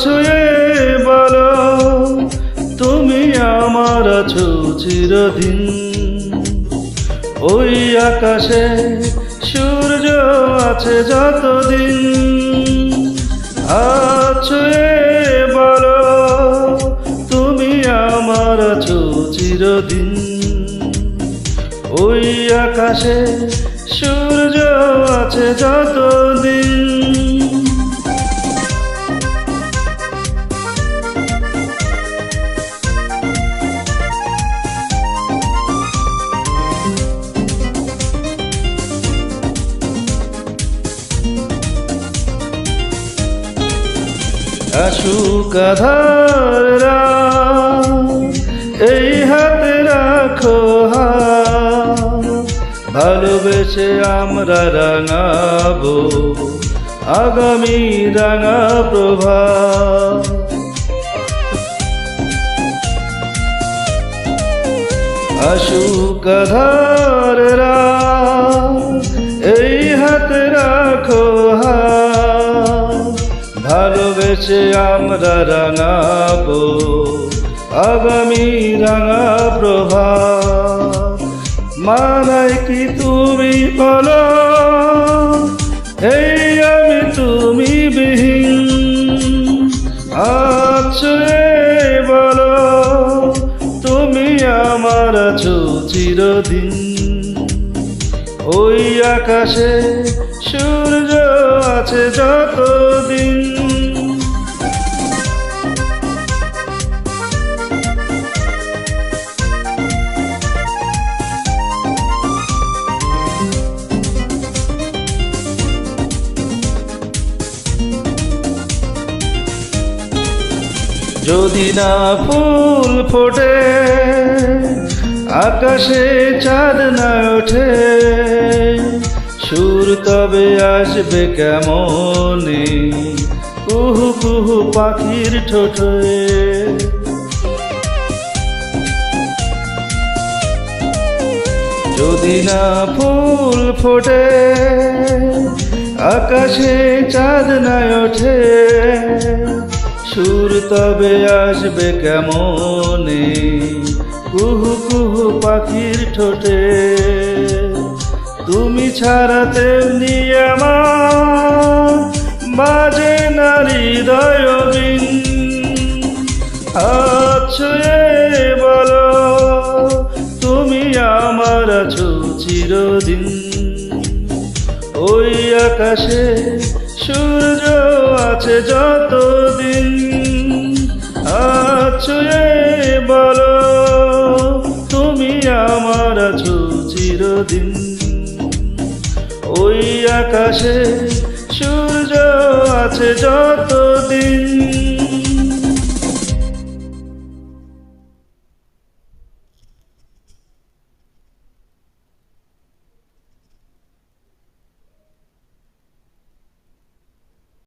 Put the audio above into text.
ছুঁয়ে বলো তুমি আমার আছো চিরদিন। ওই আকাশে সূর্য আছে যতদিন, ছুঁয়ে বলো তুমি আমার আছো চিরদিন। ওই আকাশে সূর্য আছে যতদিন। আসুক আঁধাররা এই হাতে রাখো হাত, ভালোবেসে আমরা রাঙাবো আগামী রাঙা প্রভাত। আসুক আঁধাররা এই হাতে রাখো হাত, ভালোবেসে আমরা রাঙাবো আগামী রাঙা প্রভাত। মানায় কি তুমি বলো এই আমি তুমি বিহীন, ছুঁয়ে বলো তুমি আমার আছো চিরদিন। ওই আকাশে সূর্য আছে যতদিন। যদি না ফুল ফোটে আকাশে চাঁদ না ওঠে, সুর তবে আসবে কেমনে কুহু কুহু পাখির ঠোঁটে। যদি না ফুল ফোটে আকাশে চাঁদ না ওঠে, সুর তবে আসবে কেমনে কুহু কুহু পাখির ঠোঁটে। তুমি ছাড়া তেমনি আমার বাজে না হৃদয় বিন, ছুঁয়ে বলো তুমি আমার আছো চিরদিন। ওই আকাশে সূর্য আছে যতদিন, ছুঁয়ে বলো তুমি আমার আছো চিরদিন। ওই আকাশে সূর্য আছে যতদিন।